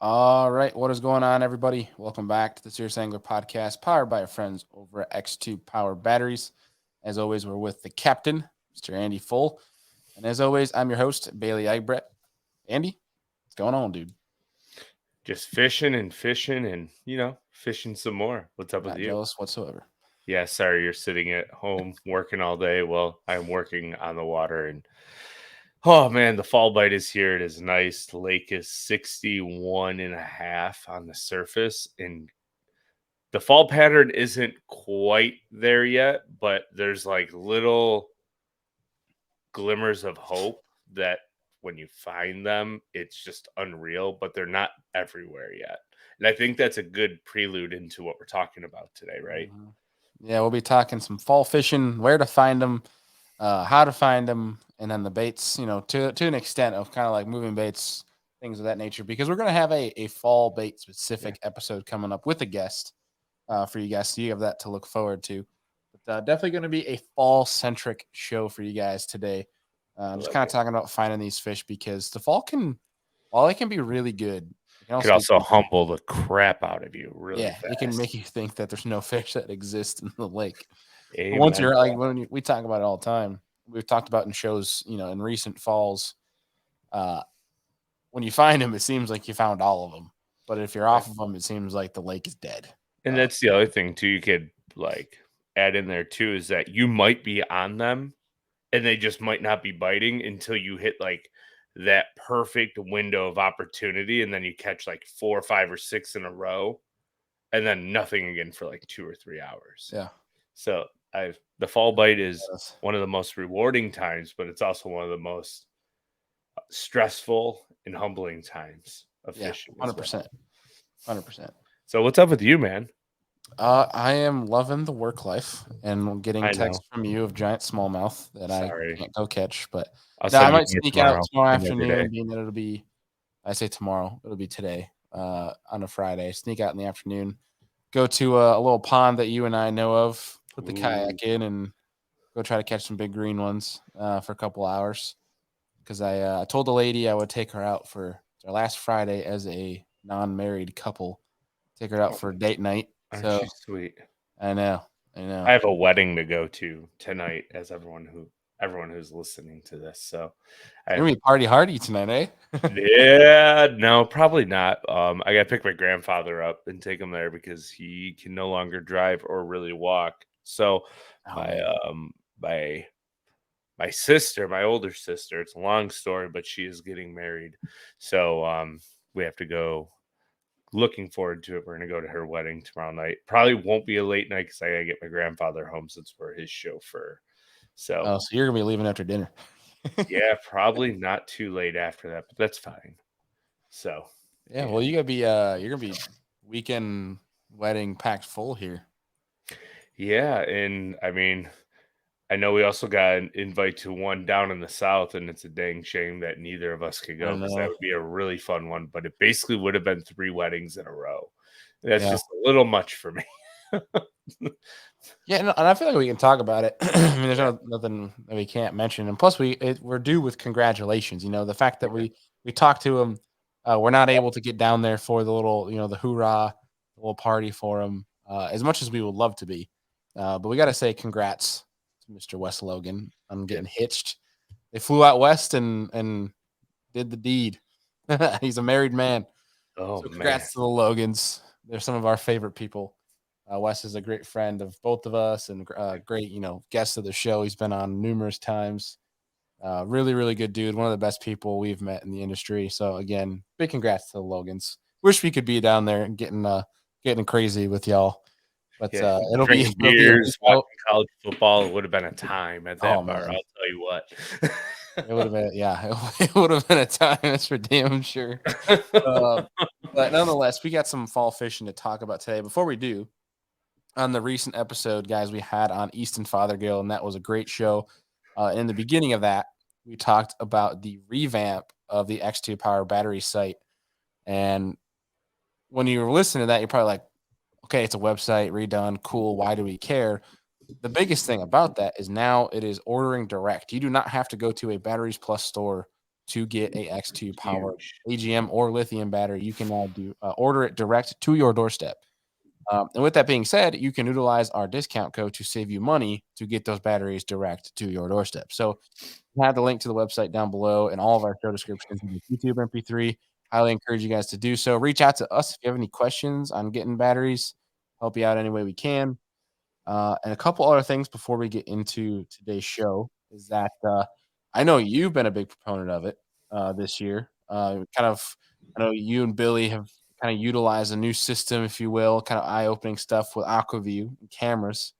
All right, what is going on, everybody? Welcome back to the Serious Angler Podcast, powered by our friends over at X2 Power Batteries. As always, we're with the captain, Mr. Andy Full, and as always, I'm your host, Bailey Egbert. Andy, what's going on, dude? Just fishing and fishing some more. What's up with Not you? jealous whatsoever. Yeah, sorry you're sitting at home working all day. Well, I'm working on the water and oh man, the fall bite is here. It is nice. The lake is 61 and a half on the surface and the fall pattern isn't quite there yet, but there's like little glimmers of hope that when you find them, it's just unreal, but they're not everywhere yet. And I think that's a good prelude into what we're talking about today, right? Mhm. Yeah, we'll be talking some fall fishing, where to find them, how to find them, and then the baits, to an extent of kind of like moving baits, things of that nature, because we're going to have a fall bait Yeah. specific episode coming up with a guest for you guys. So you have that to look forward to. But definitely going to be a fall centric show for you guys today. I Just like kind of it. talking about finding these fish because the fall while it can be really good, it can Could also be, also humble the crap out of you really yeah, it can fast. make you think that there's no fish that exist in the lake. But once Amen, you're like, bro. we talk about it all the time, we've talked about in shows, in recent falls, uh, when you find them, it seems like you found all of them. But if you're Yeah. off of them, it seems like the lake is dead. And that's the other thing too, you could like add in there too, is that you might be on them and they just might not be biting until you hit like that perfect window of opportunity and then you catch like 4 or 5 or 6 in a row and then nothing again for like 2 or 3 hours. Yeah. So, I've the fall bite is Yes. one of the most rewarding times, but it's also one of the most stressful and humbling times of Yeah. fishing as well. 100%. 100%. So, what's up with you, man? I am loving the work life and getting I know. texts from you of giant smallmouth that I Sorry. can't go catch. But I'll no, I send you might more sneak out tomorrow. tomorrow Another day. afternoon, being that I say tomorrow, it'll be today, on a Friday. Sneak out in the afternoon, go to a little pond that you and I know of, put the Ooh, kayak in, and go try to catch some big green ones for a couple hours. Because I told the lady I would take her out for our last Friday as a non-married couple, take her out oh, for date night. aren't So you sweet? I know, I I know. have a wedding to go to tonight as everyone who's listening to this. So, I You're have gonna be party hardy tonight, eh? yeah, no, probably not. I gotta pick my grandfather up and take him there because he can no longer drive or really walk. So Oh my man. my my sister, my older sister, it's a long story, but she is getting married. So we have to go. Looking forward to it. We're gonna go to her wedding tomorrow night. Probably won't be a late night because I gotta get my grandfather home since we're his chauffeur. So Oh, so you're gonna be leaving after dinner. yeah, probably not too late after that, but that's fine. So Yeah, yeah. well, you're gonna be weekend wedding packed full here. Yeah, and I mean, I know we also got an invite to one down in the South, and it's a dang shame that neither of us could I go because that know. would be a really fun one. But it basically would have been 3 weddings in a row. That's Yeah. just a little much for me. Yeah, no, and I feel like we can talk about it. I mean, there's Yeah, nothing that we can't mention, and plus we're due with congratulations. The fact that yeah, we talked to him, we're not able to get down there for the little, the hoorah, the little party for him, as much as we would love to be. But we got to say congrats to Mr. Wes Logan on yeah. getting hitched. They flew out west and did the deed. He's a married man. Oh So man, congrats to the Logans. They're some of our favorite people. Wes is a great friend of both of us and great, guest of the show. He's been on numerous times. Really, really good dude. One of the best people we've met in the industry. So again, big congrats to the Logans. Wish we could be down there and getting crazy with y'all, but yeah. it'll be Drinking it'll be a week beers, watching out. college football. It would have been a time at Oh that bar. man, I'll tell you what. it would have been, yeah, it would have been a time. That's for damn sure. Uh, but nonetheless, we got some fall fishing to talk about today. Before we do, on the recent episode, guys, we had on Easton Fothergill, and that was a great show. In the beginning of that, we talked about the revamp of the X2 Power battery site. And when you were listening to that, you're probably like, okay, it's a website redone. Cool. Why do we care? The biggest thing about that is now it is ordering direct. You do not have to go to a Batteries Plus store to get a X2 powered Huge. AGM or lithium battery. You can order it direct to your doorstep. And with that being said, you can utilize our discount code to save you money to get those batteries direct to your doorstep. So I have the link to the website down below and all of our show descriptions in the YouTube MP3. Highly encourage you guys to do so. Reach out to us if you have any questions on getting batteries. Help you out any way we can. And a couple other things before we get into today's show is that I know you've been a big proponent of it this year. I know you and Billy have kind of utilized a new system, if you will, kind of eye-opening stuff with AquaView and cameras.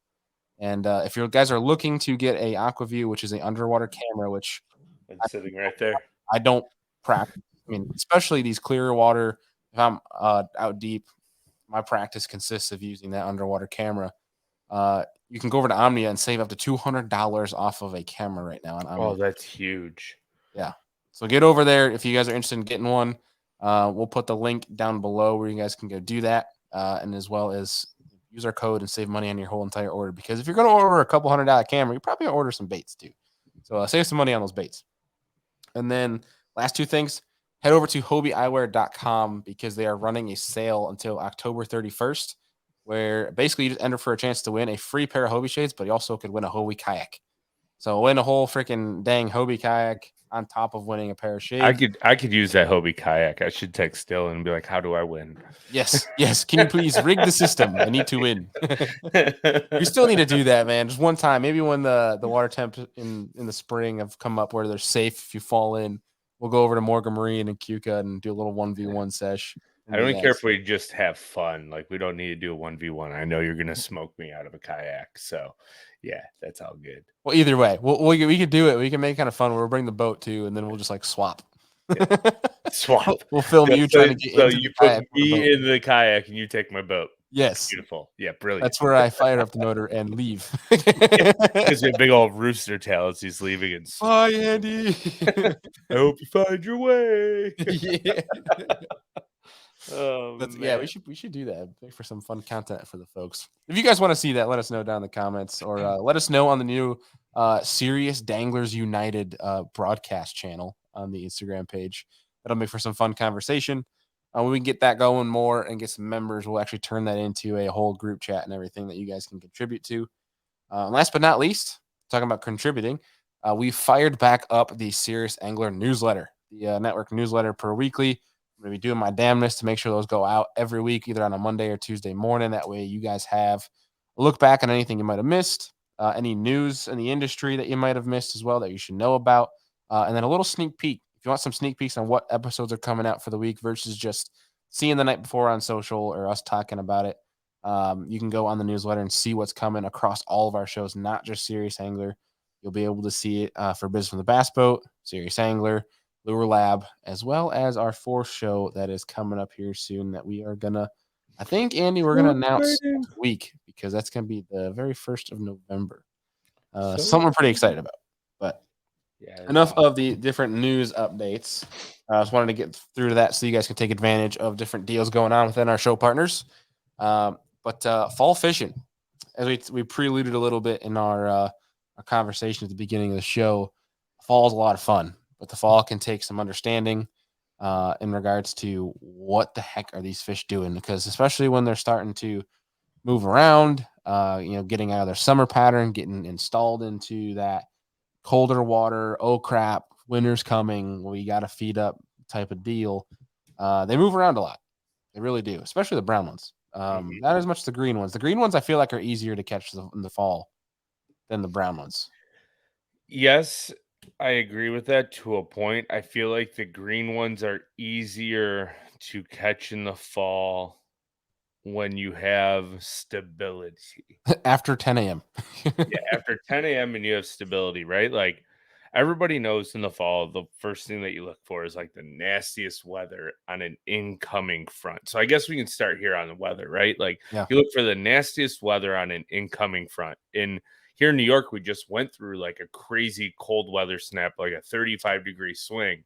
And if you guys are looking to get a AquaView, which is an underwater camera, which And sitting right there. I don't practice. I mean, especially these clear water. If I'm out deep, my practice consists of using that underwater camera. You can go over to Omnia and save up to $200 off of a camera right now on Oh, Omnia. that's huge. Yeah. So get over there if you guys are interested in getting one. We'll put the link down below where you guys can go do that, and as well as use our code and save money on your whole entire order. Because if you're going to order a couple $100 camera, you're probably going to order some baits too. So save some money on those baits. And then last two things, head over to hobiieyewear.com because they are running a sale until October 31st, where basically you just enter for a chance to win a free pair of Hobie shades, but you also could win a Hobie kayak. So win a whole freaking dang Hobie kayak on top of winning a pair of shades. I could use that Hobie kayak. I should text Dylan and be like, "How do I win?" Yes, yes. Can you please rig the system? I need to win. We still need to do that, man. Just one time, maybe when the water temps in the spring have come up where they're safe if you fall in. We'll go over to Morgan Marine and Cuca and do a little 1v1 sesh. I And don't care yes. if we just have fun. Like, we don't need to do a 1v1. I know you're gonna smoke me out of a kayak. So yeah, that's all good. Well, either way, we could do it. We can make it kind of fun. We'll bring the boat too, and then we'll just like swap. Yeah. Swap. We'll film Yeah, you so trying to get so into you the put kayak with the boat. me in the kayak and you take my boat. Yes, Beautiful. Yeah, brilliant. that's where I fire up the motor and leave. Gives you a big old rooster tail as he's leaving and Bye, Andy. I hope you find your way. Yeah. Oh But yeah, man. we should do that for some fun content for the folks. If you guys want to see that, let us know down in the comments or let us know on the new Serious Danglers United broadcast channel on the Instagram page. That'll make for some fun conversation. When we can get that going more and get some members, we'll actually turn that into a whole group chat and everything that you guys can contribute to. Last but not least, talking about contributing, we fired back up the Serious Angler newsletter, the network newsletter per weekly. I'm going to be doing my damnness to make sure those go out every week, either on a Monday or Tuesday morning. That way, you guys have a look back on anything you might have missed, any news in the industry that you might have missed as well that you should know about, and then a little sneak peek. If you want some sneak peeks on what episodes are coming out for the week versus just seeing the night before on social or us talking about it, you can go on the newsletter and see what's coming across all of our shows, not just Serious Angler. You'll be able to see it for Business from the Bass Boat, Serious Angler, Lure Lab, as well as our fourth show that is coming up here soon that we are gonna, I think, Andy, we're gonna announce next week because that's gonna be the very 1st of November. Something we're pretty excited about. But Yeah, enough of the different news updates. I just wanted to get through to that so you guys can take advantage of different deals going on within our show partners. But fall fishing, as we preluded a little bit in our conversation at the beginning of the show, fall is a lot of fun, but the fall can take some understanding in regards to what the heck are these fish doing? Because especially when they're starting to move around, getting out of their summer pattern, getting installed into that colder water. Oh crap, winter's coming. We got to feed up type of deal. They move around a lot. They really do, especially the brown ones. Not as much the green ones. The green ones I feel like are easier to catch in the fall than the brown ones. yes, I agree with that to a point. I feel like the green ones are easier to catch in the fall when you have stability. After 10 a.m. Yeah, after 10 a.m. and you have stability, right? Like everybody knows in the fall, the first thing that you look for is like the nastiest weather on an incoming front. So I guess we can start here on the weather, right? Like Yeah. you look for the nastiest weather on an incoming front. In here in New York, we just went through like a crazy cold weather snap, like a 35-degree swing.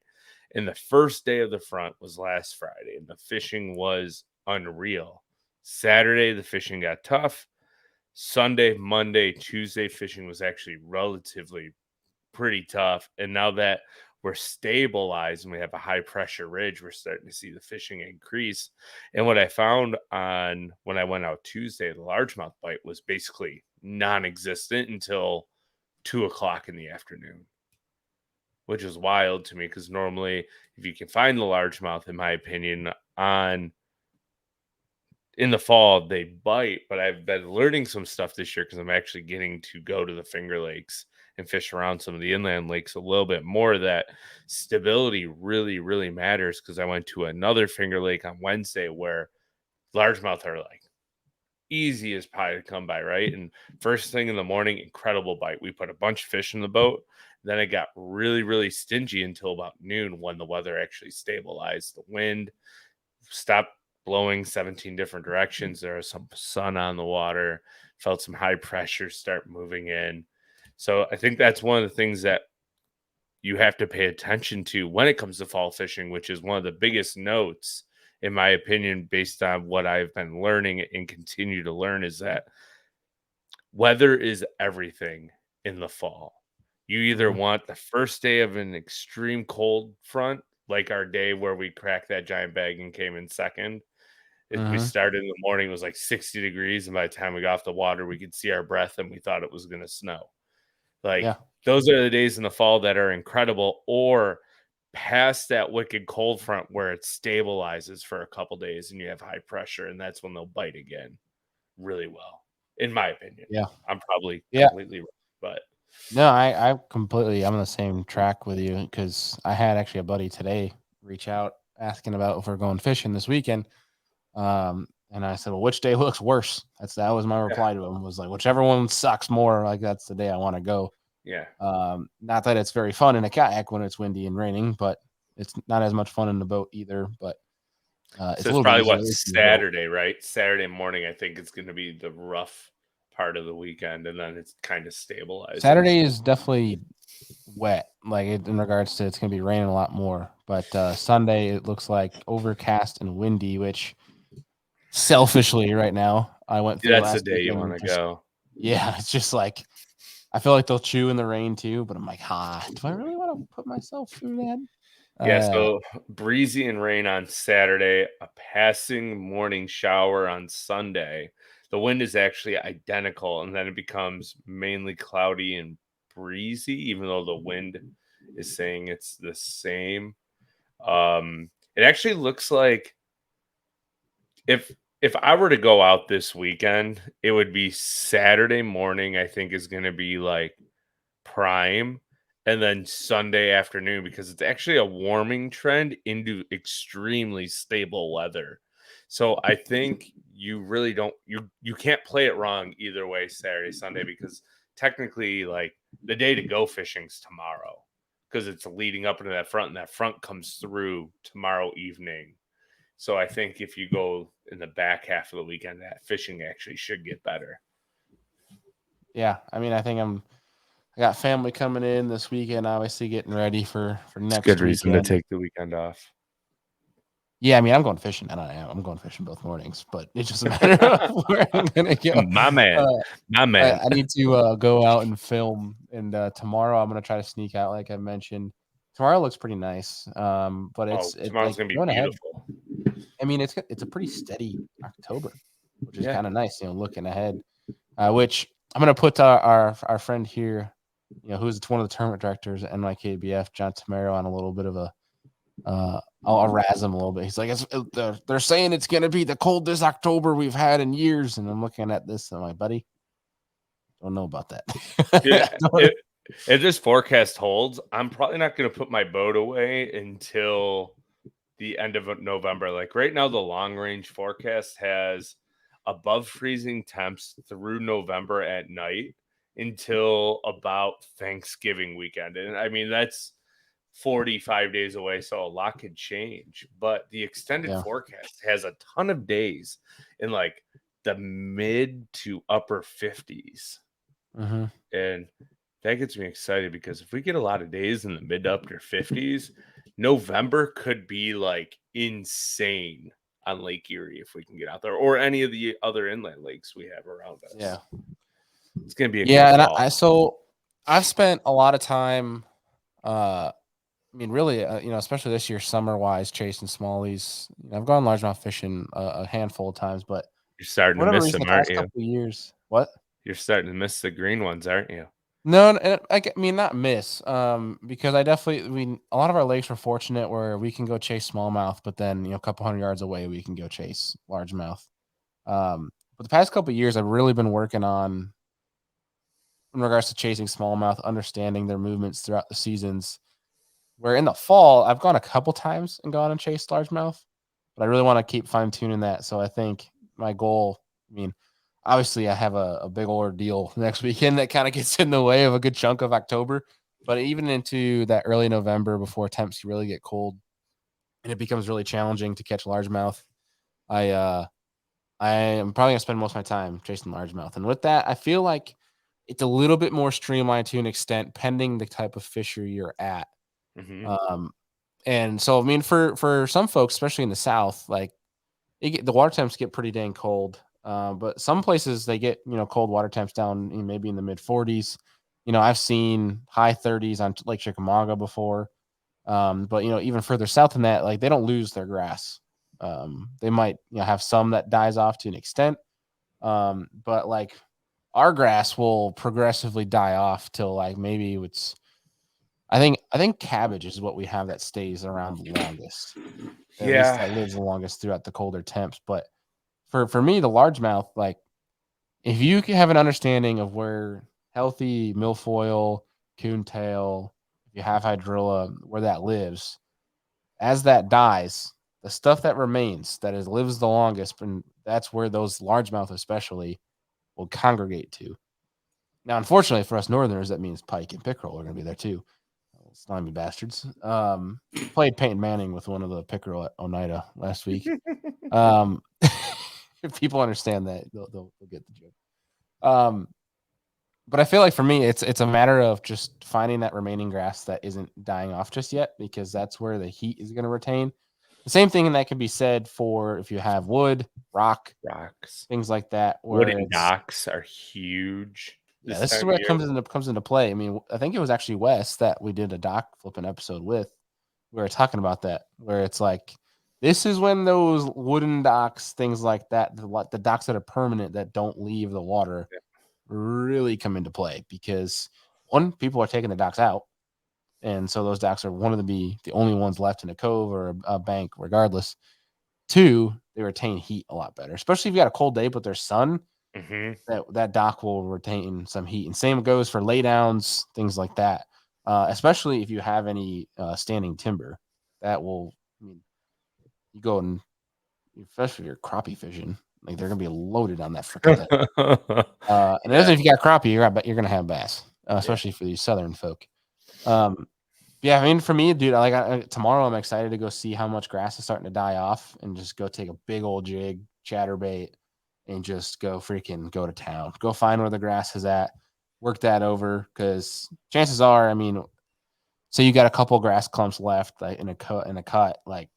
And the first day of the front was last Friday, and the fishing was unreal. Saturday, the fishing got tough. Sunday, Monday, Tuesday fishing was actually relatively pretty tough. And now that we're stabilized and we have a high pressure ridge, we're starting to see the fishing increase. And what I found on when I went out Tuesday, the largemouth bite was basically non-existent until 2 o'clock in the afternoon, which is wild to me because normally if you can find the largemouth, in my opinion, on in the fall they bite. But I've been learning some stuff this year because I'm actually getting to go to the Finger Lakes and fish around some of the inland lakes a little bit more. That stability really, really matters because I went to another Finger Lake on Wednesday where largemouth are like easy as pie to come by, right? And first thing in the morning, incredible bite. We put a bunch of fish in the boat. Then it got really, really stingy until about noon when the weather actually stabilized. The wind stopped blowing 17 different directions. There was some sun on the water, felt some high pressure start moving in. So I think that's one of the things that you have to pay attention to when it comes to fall fishing, which is one of the biggest notes, in my opinion, based on what I've been learning and continue to learn, is that weather is everything in the fall. You either Mhm. want the first day of an extreme cold front, like our day where we cracked that giant bag and came in second. We Mhm. started in the morning, it was like 60 degrees, and by the time we got off the water, we could see our breath and we thought it was going to snow. Like, Yeah. those are the days in the fall that are incredible, or past that wicked cold front where it stabilizes for a couple days and you have high pressure, and that's when they'll bite again really well, in my opinion. Yeah. I'm probably Yeah. completely wrong, but No, I completely I'm on the same track with you because I had actually a buddy today reach out asking about if we're going fishing this weekend. And I said, "Well, which day looks worse?" That was my yeah, reply to him, was like, "Whichever one sucks more, like that's the day I want to go." yeah. Not that it's very fun in a kayak when it's windy and raining, but it's not as much fun in the boat either. But it's So a it's little bit probably easier what, at least in the boat. Saturday, right? Saturday morning, I think it's going to be the rough part of the weekend, and then it's kind of stabilizing. Saturday is definitely wet, like in regards to it's gonna be raining a lot more. But Sunday it looks like overcast and windy, which selfishly right now I went through That's the last day you weekend want and to just go. yeah, it's just like I feel like they'll chew in the rain too, but I'm like, do I really want to put myself through that? Yeah, so breezy and rain on Saturday, a passing morning shower on Sunday. The wind is actually identical, and then it becomes mainly cloudy and breezy, even though the wind is saying it's the same. It actually looks like if I were to go out this weekend, it would be Saturday morning, I think is going to be like prime, and then Sunday afternoon, because it's actually a warming trend into extremely stable weather. So I think you really don't you can't play it wrong either way, Saturday, Sunday, because technically like the day to go fishing's tomorrow, because it's leading up into that front, and that front comes through tomorrow evening. So I think if you go in the back half of the weekend, that fishing actually should get better. yeah, I mean, I got family coming in this weekend, obviously getting ready for It's a good next reason to weekend. take the weekend off. Yeah, I mean, I'm going fishing. I'm going fishing both mornings, but it's just a matter of where I'm gonna go. My man. Uh, My I, man. I need to go out and film, and tomorrow I'm gonna try to sneak out, like I mentioned. Tomorrow looks pretty nice, but Oh, it's tomorrow's like gonna be going ahead. beautiful. I mean, it's a pretty steady October, which is Yeah. kind of nice, looking ahead. Which I'm gonna put our friend here, who's one of the tournament directors at NYKBF, John Tamaro, on a little bit of a I'll razz him a little bit. He's like, they're saying it's gonna be the coldest October we've had in years, and I'm looking at this, and I'm like, buddy, don't know about that. Yeah. I don't- If this forecast holds, I'm probably not gonna put my boat away until the end of November. Like right now, the long range forecast has above freezing temps through November at night until about Thanksgiving weekend. And I mean, that's 45 days away, so a lot could change. But the extended yeah. forecast has a ton of days in like the mid to upper 50s. Hmm. And that gets me excited because if we get a lot of days in the mid to upper 50s, November could be like insane on Lake Erie if we can get out there, or any of the other inland lakes we have around us. Yeah. It's going to be a good Yeah. And fall. so I've spent a lot of time uh I mean, really, especially this year, summer wise, chasing smallies. I've gone largemouth fishing a handful of times, but You're for starting to whatever miss reason, them, the aren't past you? couple of years, what? You're starting to miss the green ones, aren't you? No, and I mean not miss, because I mean a lot of our lakes are fortunate where we can go chase smallmouth, but then a couple hundred yards away we can go chase largemouth. But the past couple of years, I've really been working on in regards to chasing smallmouth, understanding their movements throughout the seasons. Where in the fall, I've gone a couple times and gone and chased largemouth, but I really want to keep fine tuning that. So I think my goal, I mean, obviously I have a big ordeal next weekend that kind of gets in the way of a good chunk of October, but even into that early November before temps really get cold and it becomes really challenging to catch largemouth, I I am probably gonna spend most of my time chasing largemouth. And with that, I feel like it's a little bit more streamlined to an extent, pending the type of fishery you're at. Hmm. Um, and so, I mean, for some folks, especially in the South, like the water temps get pretty dang cold. But some places they get cold water temps down maybe in the mid 40s. I've seen high 30s on Lake Chickamauga before. But even further south than that, like they don't lose their grass. They might have some that dies off to an extent. But like our grass will progressively die off till like maybe it's I think cabbage is what we have that stays around the longest. At least Yeah. that lives the longest throughout the colder temps. But for me, the largemouth, like if you can have an understanding of where healthy milfoil, coontail, if you have hydrilla, where that lives, as that dies, the stuff that remains that is lives the longest, and that's where those largemouth especially will congregate to. Now, unfortunately for us northerners, that means pike and pickerel are going to be there too. Slimy bastards. Played Peyton Manning with one of the pickerel at Oneida last week. Um, if people understand that, they'll get the joke. Um, but I feel like for me, it's a matter of just finding that remaining grass that isn't dying off just yet, because that's where the heat is going to retain. The same thing, and that can be said for if you have wood, rock, Rocks. things like that, where Wooden it's docks are huge yeah, this this is time of where it year. comes into play. I mean, I think it was actually Wes that we did a dock flipping episode with. We were talking about that, where it's like this is when those wooden docks, things like that, the docks that are permanent that don't leave the water, really come into play because one, people are taking the docks out, and so those docks are one of the only ones left in a cove or a bank, regardless. Two, they retain heat a lot better, especially if you got a cold day but there's sun. Mhm. That dock will retain some heat, and same goes for laydowns, things like that. Especially if you have any standing timber, that will. I mean, you go and especially if you're crappie fishing, like they're gonna be loaded on that freaking thing. And Yeah, if you got crappie, you're gonna have bass, yeah. especially for these southern folk. Um, yeah, I mean, for me, dude, tomorrow I'm excited to go see how much grass is starting to die off and just go take a big old jig, chatterbait, and just go to town. Go find where the grass is at, work that over because chances are, I mean, say you got a couple grass clumps left like, in a cut, like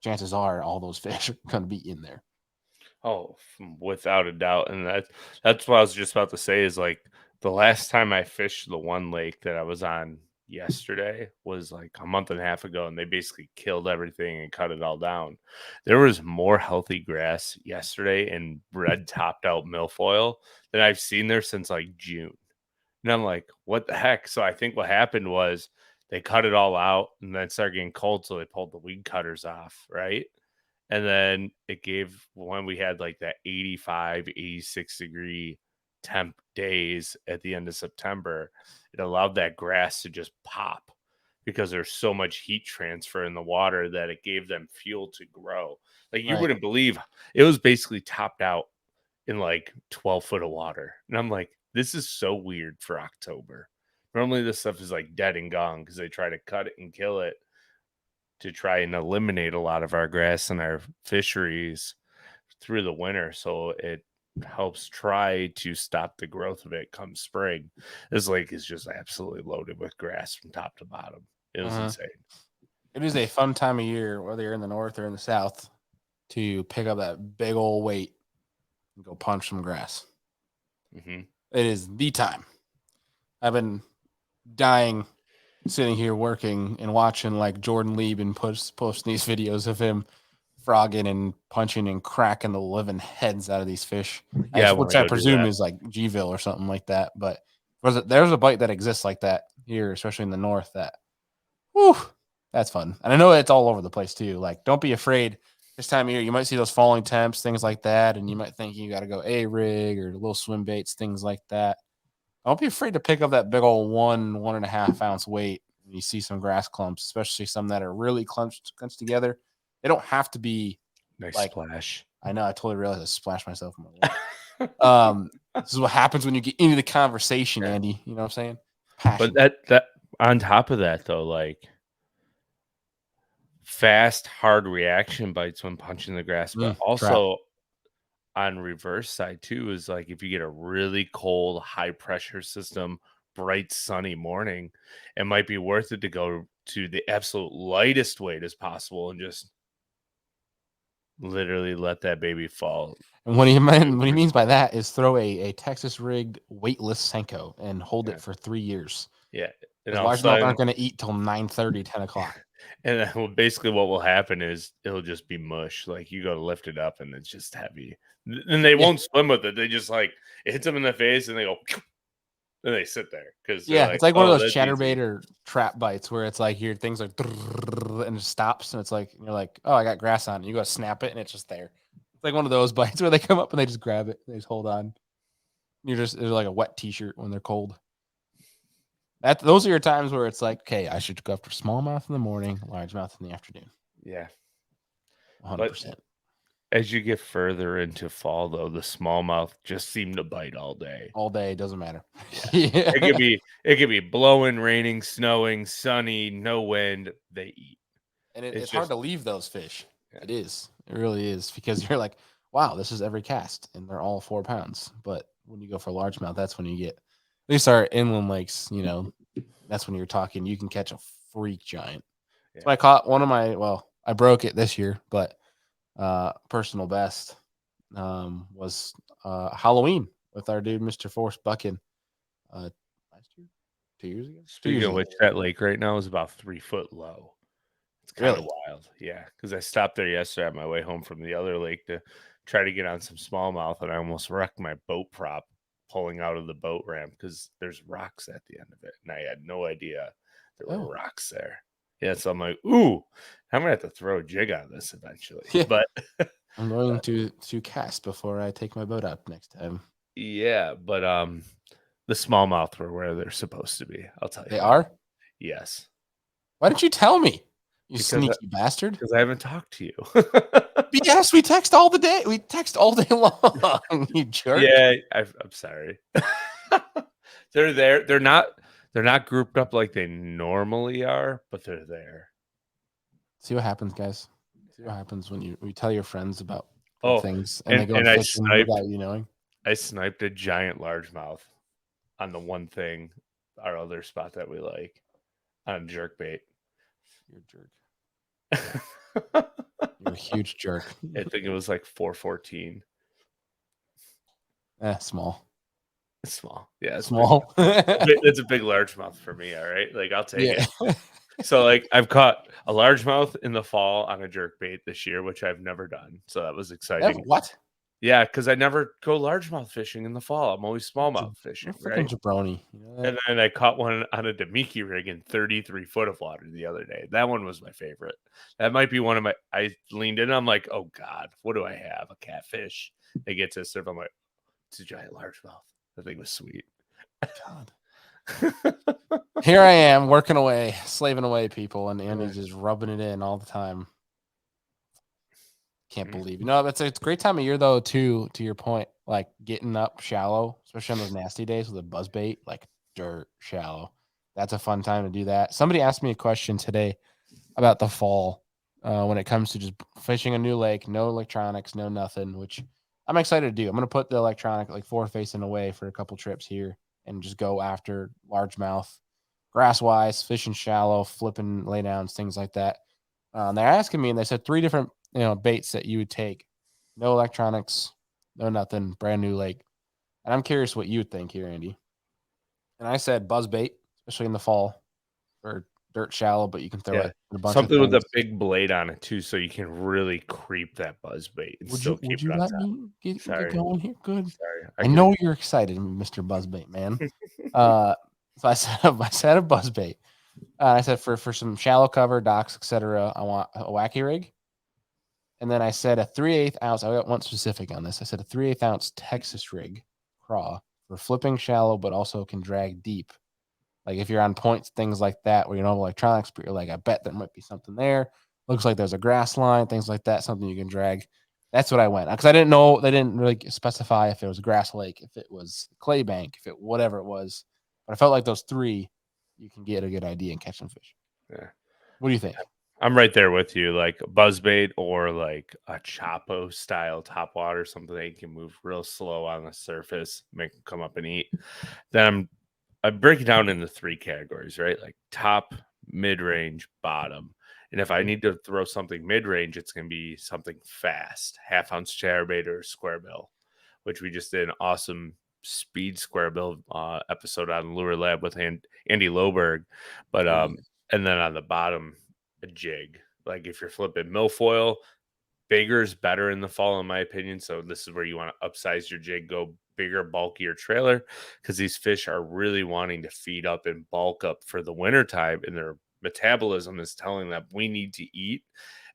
chances are all those fish are going to be in there. Oh, without a doubt, and that's what I was just about to say is, like, the last time I fished the one lake that I was on yesterday was, like, a month and a half ago, and they basically killed everything and cut it all down. There was more healthy grass yesterday and red topped out milfoil than I've seen there since, like, June, and I'm like, "What the heck?" So I think what happened was they cut it all out and then it started getting cold, so they pulled the weed cutters off, right? And then it gave when we had like that 85, 86-degree temp days at the end of September, it allowed that grass to just pop because there's so much heat transfer in the water that it gave them fuel to grow. Like you Right. wouldn't believe it was basically topped out in like 12 foot of water. And I'm like, this is so weird for October. Normally this stuff is like dead and gone because they try to cut it and kill it to try and eliminate a lot of our grass and our fisheries through the winter, so it helps try to stop the growth of it come spring. This lake is just absolutely loaded with grass from top to bottom. It was Uh-huh. insane. It is a fun time of year, whether you're in the north or in the south, to pick up that big old weight and go punch some grass. Hmm. It is the time. I've been dying. sitting here working and watching like Jordan Lieben post these videos of him frogging and punching and cracking the living heads out of these fish, Yeah, I want which to I go do presume that. is like Gville or something like that. But there's a bite that exists like that here, especially in the north. Whew, that's fun. And I know it's all over the place too. Like, don't be afraid. This time of year, you might see those falling temps, things like that, and you might think you got to go a rig or little swim baits, things like that. Don't be afraid to pick up that big old 1.5 ounce weight when you see some grass clumps, especially some that are really clenched together. They don't have to be Nice like, splash. I know I totally realized I splashed myself in my water. This is what happens when you get into the conversation, Yeah. Andy. You know what I'm saying? But Passion. that on top of that though, like fast, hard reaction bites when punching the grass, but Trap. also on reverse side too is like if you get a really cold, high pressure system, bright, sunny morning, it might be worth it to go to the absolute lightest weight as possible and just literally let that baby fall. And what he means by that is throw a Texas rigged weightless Senko and hold Yeah. it for 3 years. Yeah. And Because all of a largemouth sudden, aren't going to eat till 9:30, 10 o'clock. and then basically what will happen is it'll just be mush. Like you go to lift it up and it's just heavy. And they Yeah. won't swim with it. They just like it hits them in the face and they go, and they sit there because they're Yeah, like, it's like one of oh, those that's chatterbait easy. or trap bites where it's like your things like and it stops and it's like you're like, oh, I got grass on. And you go snap it and it's just there. It's like one of those bites where they come up and they just grab it, and they just hold on. You're just it's like a wet t-shirt when they're cold. Those are your times where it's like, okay, I should go after smallmouth in the morning, largemouth in the afternoon. Yeah. But 100%. as you get further into fall, though, the smallmouth just seem to bite all day. All day, doesn't matter. Yeah. It Yeah. could be blowing, raining, snowing, sunny, no wind. They eat. And It's it's hard just to leave those fish. yeah. It is. It really is because you're like, wow, this is every cast, and they're all 4 pounds. But when you go for largemouth, that's when you get at least our inland lakes. That's when you're talking. You can catch a freak giant. So Yeah. I caught one of my. Well, I broke it this year, but personal best was Halloween with our dude Mr. Forrest Buckin. Last year, 2 years ago, 2 years Speaking of ago. which, that lake right now is about 3 foot low. It's kind of Really? wild. Yeah. Because I stopped there yesterday on my way home from the other lake to try to get on some smallmouth, and I almost wrecked my boat prop pulling out of the boat ramp because there's rocks at the end of it. And I had no idea there were Oh, rocks there. Yeah. So I'm like, ooh, I'm going to have to throw a jig on this eventually. yeah. But I'm going to cast before I take my boat out next time. yeah. But the smallmouth were where they're supposed to be. I'll tell you They that. are? Yes. Why didn't you tell me? You Because sneaky bastard. I haven't talked to you. Yes, we text all the day. We text all day long. You jerk. Yeah, I'm sorry. They're there. They're not grouped up like they normally are, but they're there. See what happens, guys. See what happens when you tell your friends about good Oh, things and they go and fishing without you knowing. I sniped a giant largemouth on the one thing, our other spot that we like, on jerkbait. You're a jerk. I You're a huge jerk. think it was like 414. Small. It's small. Yeah, it's big. Small. It's a big largemouth for me. All right, like I'll take Yeah. it. So like I've caught a largemouth in the fall on a jerkbait this year, which I've never done. So that was exciting. What? Yeah, because I never go largemouth fishing in the fall. I'm always smallmouth You're fishing, a freaking right? jabroni. You know that? And then I caught one on a Demiki rig in 33 foot of water the other day. That one was my favorite. That might be one of my. I leaned in. I'm like, oh God, what do I have? A catfish. It gets to serve. I'm like, it's a giant largemouth. That thing was sweet. God. Here I am working away, slaving away, people, and Andy's just rubbing it in all the time. Can't believe it's a great time of year though, too, to your point, like getting up shallow, especially on those nasty days with a buzz bait, like dirt shallow. That's a fun time to do that. Somebody asked me a question today about the fall when it comes to just fishing a new lake, no electronics, no nothing, which I'm excited to do. I'm going to put the electronic like forward facing away for a couple trips here and just go after largemouth, grass wise, fishing shallow, flipping laydowns, things like that. They're asking me, and they said 3 different baits that you would take. No electronics, no nothing, brand new lake. And I'm curious what you would think here, Andy. And I said buzz bait, especially in the fall. or dirt shallow, but you can throw Yeah, it in a bunch of something with things. a big blade on it too, so you can really creep that buzz bait and still Would keep you it on let top. me get Sorry, going here? Good. sorry, I I get know you're excited, Mr. Buzzbait man. So I set a buzzbait. I said for some shallow cover, docks, etc. I want a wacky rig. And then I said a 3/8 ounce. I got one specific on this. I said a 3/8 ounce Texas rig craw for flipping shallow, but also can drag deep. Like if you're on points, things like that, where you know electronics, but you're like, I bet there might be something there. Looks like there's a grass line, things like that, something you can drag. That's what I went because I didn't know they didn't really specify if it was a grass lake, if it was clay bank, if it whatever it was. But I felt like those three, you can get a good idea and catch some fish. yeah. What do you think? I'm right there with you. Like buzzbait or like a Chapo style top water, something that you can move real slow on the surface, make them come up and eat. Then I break it down into three categories, right? Like top, mid range, bottom. And if I Mhm. need to throw something mid range, it's going to be something fast, half ounce chatterbait or square bill, which we just did an awesome speed square bill episode on Lure Lab with Andy Loberg. But Oh yeah, and then on the bottom, a jig. Like if you're flipping milfoil, bigger is better in the fall, in my opinion. So this is where you want to upsize your jig, go bigger, bulkier trailer, because these fish are really wanting to feed up and bulk up for the winter time, and their metabolism is telling them we need to eat.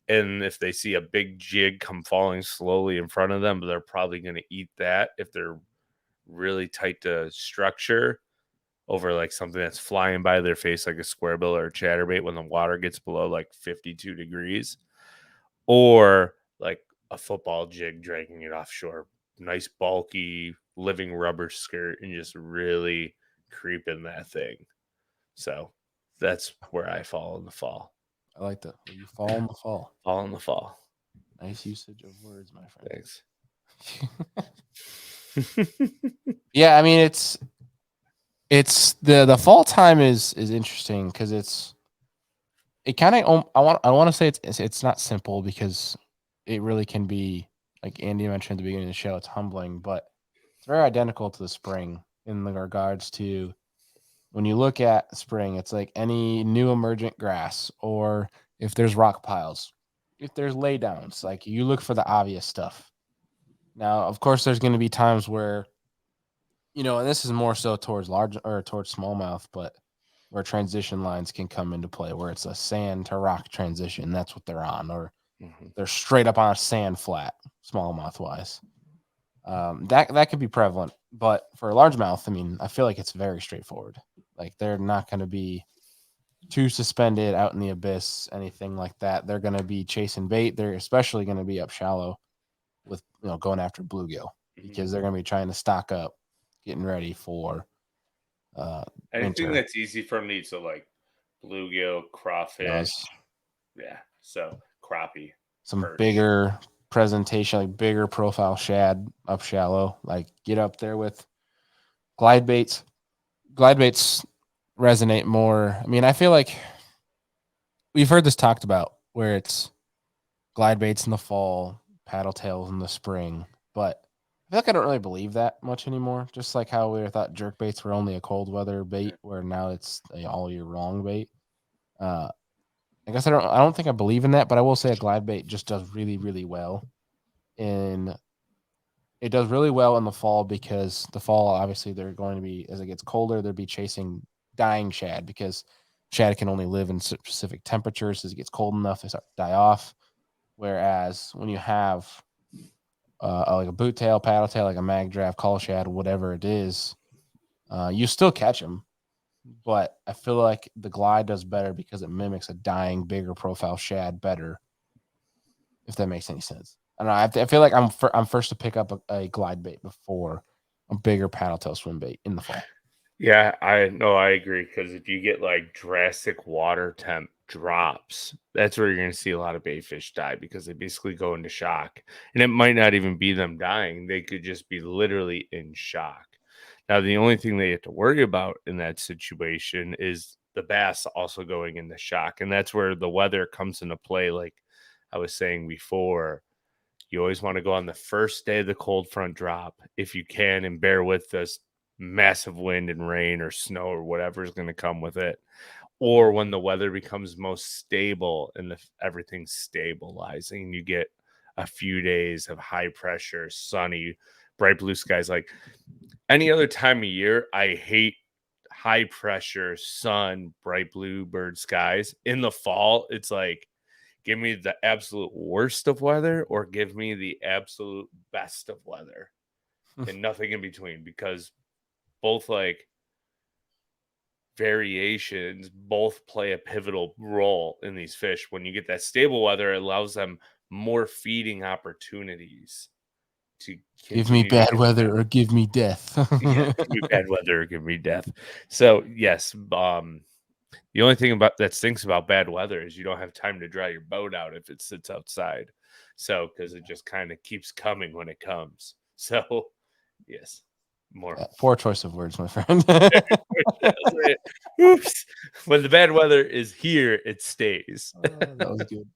And if they see a big jig come falling slowly in front of them, they're probably going to eat that if they're really tight to structure over like something that's flying by their face like a square bill or a chatterbait when the water gets below like 52 degrees, or like a football jig dragging it offshore. Nice bulky living rubber skirt and just really creeping that thing. So that's where I fall in the fall. I like that. Where you fall in the fall. Fall in the fall. Nice usage of words, my friend. Thanks. Yeah, I mean it's the fall time is interesting because it kind of I want to say it's not simple because it really can be like Andy mentioned at the beginning of the show. It's humbling, but it's very identical to the spring in the regards to when you look at spring. It's like any new emergent grass or if there's rock piles, if there's laydowns, like you look for the obvious stuff. Now, of course, there's going to be times where and this is more so towards large or towards smallmouth, but where transition lines can come into play, where it's a sand to rock transition. That's what they're on, or Mhm. they're straight up on a sand flat, smallmouth wise. That could be prevalent, but for a largemouth, I mean, I feel like it's very straightforward. Like they're not going to be too suspended out in the abyss, anything like that. They're going to be chasing bait. They're especially going to be up shallow with going after bluegill Mhm. because they're going to be trying to stock up, getting ready for Anything winter. that's easy for me to like bluegill, crawfish, Does yeah. So crappie, some perch. bigger presentation, like bigger profile shad up shallow, like get up there with glide baits. Glide baits resonate more. I mean, I feel like we've heard this talked about where it's glide baits in the fall, paddle tails in the spring, but I feel like I don't really believe that much anymore. Just like how we thought jerk baits were only a cold weather bait, where now it's a all year long bait. Uh, I guess I don't think I believe in that, but I will say a glide bait just does really, really well in it does really well in the fall because the fall obviously they're going to be as it gets colder they'll be chasing dying shad because shad can only live in specific temperatures as it gets cold enough they start to die off. Whereas when you have like a boot tail, paddle tail, like a mag draft, call shad, whatever it is, you still catch them. But I feel like the glide does better because it mimics a dying, bigger profile shad better. If that makes any sense. I don't know. I feel like I'm first to pick up a glide bait before a bigger paddle tail swim bait in the fall. Yeah, I know, I agree, because if you get like drastic water temp drops, that's where you're going to see a lot of baitfish die because they basically go into shock. And it might not even be them dying, they could just be literally in shock. Now, the only thing they have to worry about in that situation is the bass also going into shock. And that's where the weather comes into play. Like I was saying before, you always want to go on the first day of the cold front drop if you can and bear with this massive wind and rain or snow or whatever is going to come with it. or when the weather becomes most stable and everything's stabilizing, you get a few days of high pressure, sunny, bright blue skies. Like any other time of year, I hate high pressure, sun, bright blue bird skies. In the fall, it's like give me the absolute worst of weather or give me the absolute best of weather and nothing in between, because both like variations both play a pivotal role in these fish. When you get that stable weather, it allows them more feeding opportunities to Give me continue to bad get that. weather or give me death. Yeah, give me bad weather or give me death. So yes, the only thing about that stinks about bad weather is you don't have time to dry your boat out if it sits outside. So because it just kind of keeps coming when it comes. So yes, more. Poor choice of words, my friend. Oops. When the bad weather is here, it stays. That was good.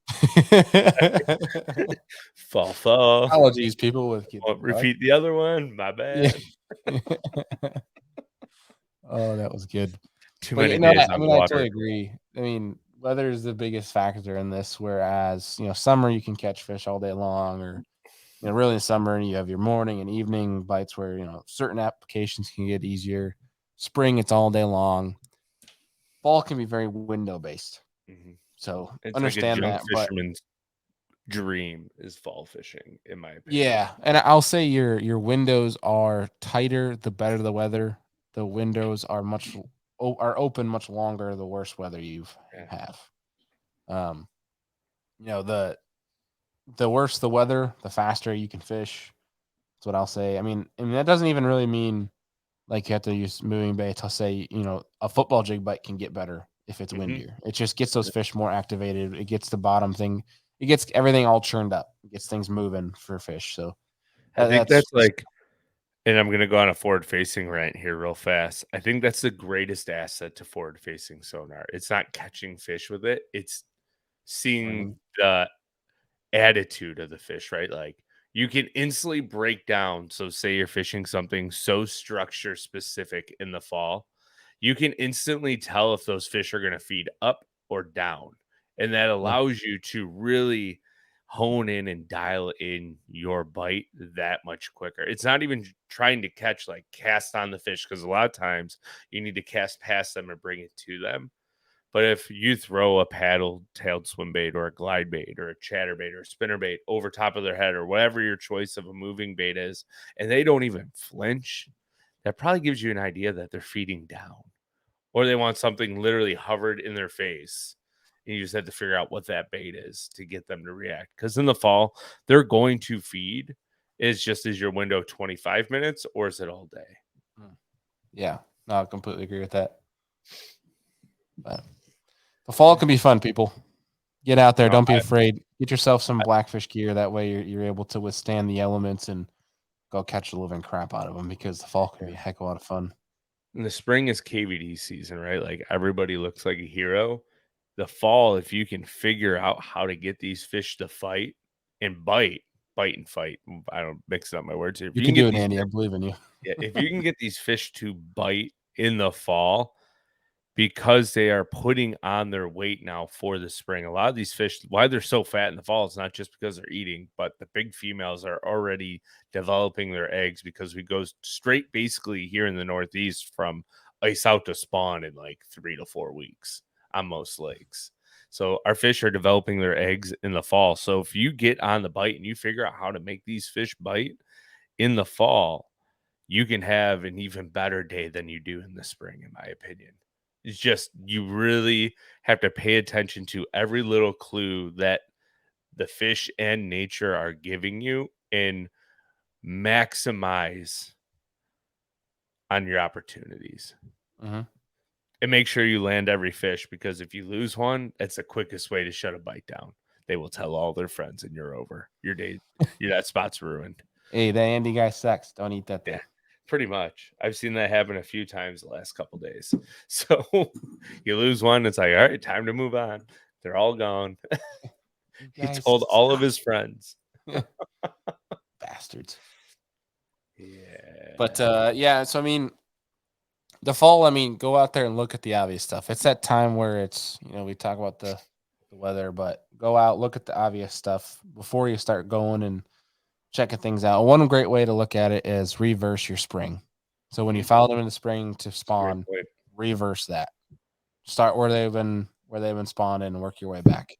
Fall, fall. Apologies, people with kids Won't in the car. repeat the other one. My Yeah. bad. Oh, that was good. Too But many you know, days I on the mean, I water. totally agree. I mean, weather is the biggest factor in this. Whereas, summer you can catch fish all day long, or really in summer you have your morning and evening bites where certain applications can get easier. Spring, it's all day long. Fall can be very window based. Mhm. So It's like a understand junk that, but fisherman's dream is fall fishing, in my opinion. yeah, and I'll say your windows are tighter the better the weather. The windows are are open much longer the worse weather you Yeah. have. Um, the worse the weather, the faster you can fish. That's what I'll say. I mean that doesn't even really mean like you have to use moving baits. I'll say a football jig bite can get better if it's Hmm. windier. It just gets those fish more activated. It gets the bottom thing. It gets everything all churned up. It gets things moving for fish. So I think that's that's just like, and I'm going to go on a forward facing rant here real fast. I think that's the greatest asset to forward facing sonar. It's not catching fish with it, it's seeing learning. the attitude of the fish, right? Like you can instantly break down. So, say you're fishing something so structure specific in the fall, you can instantly tell if those fish are going to feed up or down. And that Yeah. allows you to really hone in and dial in your bite that much quicker. It's not even trying to catch, like cast on the fish, because a lot of times you need to cast past them and bring it to them. But if you throw a paddle-tailed swim bait or a glide bait or a chatterbait or a spinner bait over top of their head or whatever your choice of a moving bait is, and they don't even flinch, that probably gives you an idea that they're feeding down or they want something literally hovered in their face. And you just have to figure out what that bait is to get them to react. Because in the fall, they're going to feed. It's just, is your window 25 minutes or is it all day? Mm. Yeah. No, I completely agree with that. But the fall Yeah. can be fun, people. Get out there. No, Don't be afraid. Get yourself some I, blackfish gear. That way you're able to withstand the elements and go catch the living crap out of them because the fall can yeah. be a heck of a lot of fun. And the spring is KVD season, right? Like everybody looks like a hero. The fall, if you can figure out how to get these fish to fight and bite and fight. I don't mix up my words here. If You you can can do get it, these, Andy. I believe in you. yeah, if you can get these fish to bite in the fall, because they are putting on their weight now for the spring. A lot of these fish, why they're so fat in the fall, it's not just because they're eating, but the big females are already developing their eggs, because we go straight basically here in the Northeast from ice out to spawn in like 3 to 4 weeks on most lakes. So our fish are developing their eggs in the fall. So if you get on the bite and you figure out how to make these fish bite in the fall, you can have an even better day than you do in the spring, in my opinion. It's just you really have to pay attention to every little clue that the fish and nature are giving you and maximize on your opportunities. Hmm. And make sure you land every fish, because if you lose one, that's the quickest way to shut a bite down. They will tell all their friends and you're over. Your day, that spot's ruined. Hey, that Andy guy sucks. Don't eat that Yeah, thing. pretty much. I've seen that happen a few times the last couple days. So you lose one, it's like, all right, time to move on. They're all gone. You He guys told all of suck. his friends. Bastards. Yeah. But yeah, so I mean, the fall, I mean, go out there and look at the obvious stuff. It's that time where it's, we talk about the weather, but go out, look at the obvious stuff before you start going and checking things out. One great way to look at it is reverse your spring. So when you follow them in the spring to That's a great spawn, point. reverse that. Start where they've been spawned and work your way back.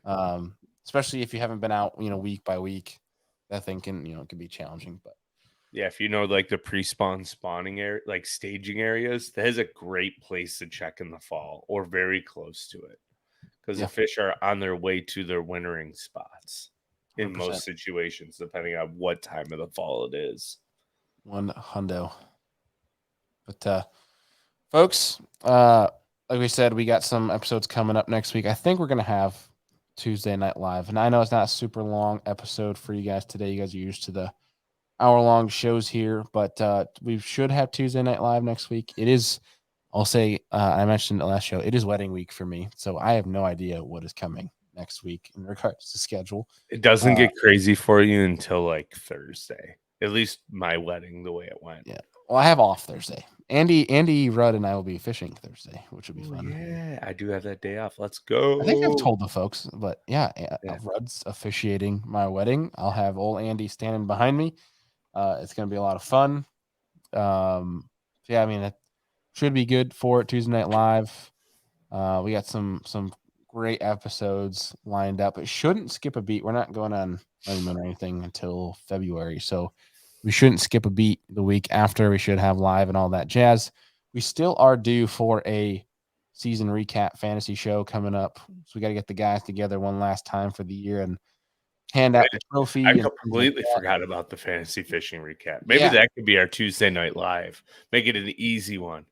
Yeah. Especially if you haven't been out, week by week. That thing can, it can be challenging, but Yeah, if you know like the pre-spawn spawning area, like staging areas, that is a great place to check in the fall or very close to it. Because the yeah, fish are on their way to their wintering spots in 100%. most situations, depending on what time of the fall it is. One hundo. But folks, like we said, we got some episodes coming up next week. I think we're gonna have Tuesday Night Live, and I know it's not a super long episode for you guys today. You guys are used to the hour-long shows here, but we should have Tuesday Night Live next week. It is, I'll say, I mentioned the last show, it is wedding week for me, so I have no idea what is coming next week in regards to schedule. It doesn't Uh, get crazy for you until like Thursday. At least my wedding, the way it went. yeah, well, I have off Thursday. Andy Rudd and I will be fishing Thursday, which will be Oh, fun. yeah, I do have that day off. Let's I think I've go. told the folks, but yeah, Yeah. Rudd's officiating my wedding. I'll have old Andy standing behind me. It's going to be a lot of fun. Yeah, I mean, it should be good for Tuesday Night Live. We got some great episodes lined up. It shouldn't skip a beat. We're not going on honeymoon or anything until February, so we shouldn't skip a beat the week after. We should have live and all that jazz. We still are due for a season recap fantasy show coming up, so we got to get the guys together one last time for the year and hand out the I trophy and things like completely that. forgot about the fantasy fishing recap. Maybe Yeah, that could be our Tuesday night live. Make it an easy one.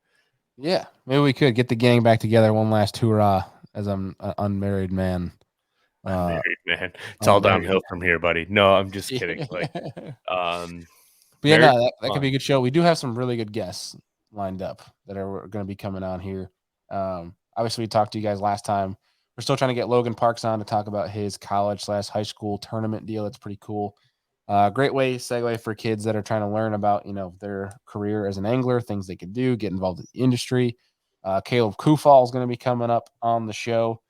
yeah. Maybe we could get the gang back together one last hurrah as I'm an unmarried man. Unmarried man. It's all Unmarried. downhill from here, buddy. No, I'm just kidding. Like, Yeah. um, But yeah, marriage no, is that could be a fun. good show. We do have some really good guests lined up that are going to be coming on here. Obviously, we talked to you guys last time. We're still trying to get Logan Parks on to talk about his college/high school tournament deal. It's pretty cool. Great way segue for kids that are trying to learn about their career as an angler, things they could do, get involved in the industry. Caleb Kufal is going to be coming up on the show.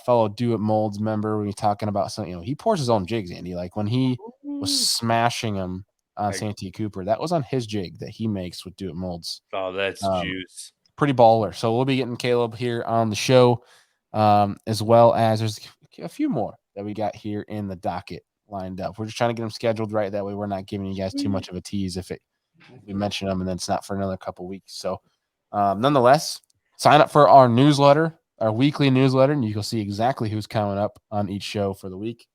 Fellow Do It Molds member. We're talking about something. He pours his own jigs, Andy. Like when he was Ooh. smashing them on Like, Santee Cooper. That was on his jig that he makes with Do It Molds. oh, that's Um, juice. Pretty baller. So we'll be getting Caleb here on the show, as well as there's a few more that we got here in the docket lined up. We're just trying to get them scheduled right. That way we're not giving you guys too much of a tease if we mention them and then it's not for another couple weeks. So nonetheless, sign up for our newsletter, our weekly newsletter, and you'll see exactly who's coming up on each show for the week.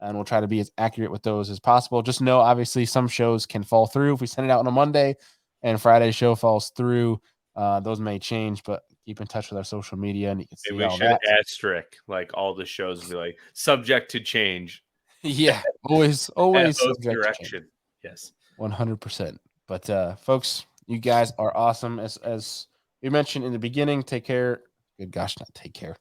And we'll try to be as accurate with those as possible. Just know, obviously, some shows can fall through. If we send it out on a Monday and Friday's show falls through, those may change, but keep in touch with our social media and you can see Maybe we all should that. asterisk like all the shows and be like subject to change Yeah, always at host subject to change. direction. Yes. 100%. But folks, you guys are awesome. As we mentioned in the beginning, take care. Good gosh, not take care.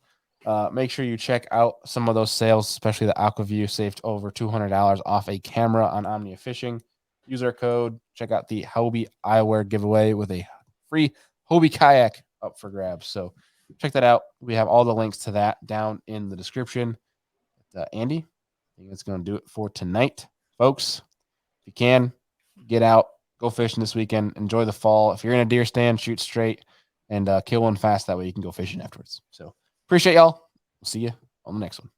Make sure you check out some of those sales, especially the AquaView saved over $200 off a camera on Omnia Fishing. Use our code. Check out the Hobie Eyewear giveaway with a free Hobie kayak up for grabs. So check that out. We have all the links to that down in the description. Andy, I think that's going to do it for tonight, folks. If you can, get out, go fishing this weekend, enjoy the fall. If you're in a deer stand, shoot straight and kill one fast. That way you can go fishing afterwards. So appreciate y'all. We'll see you on the next one.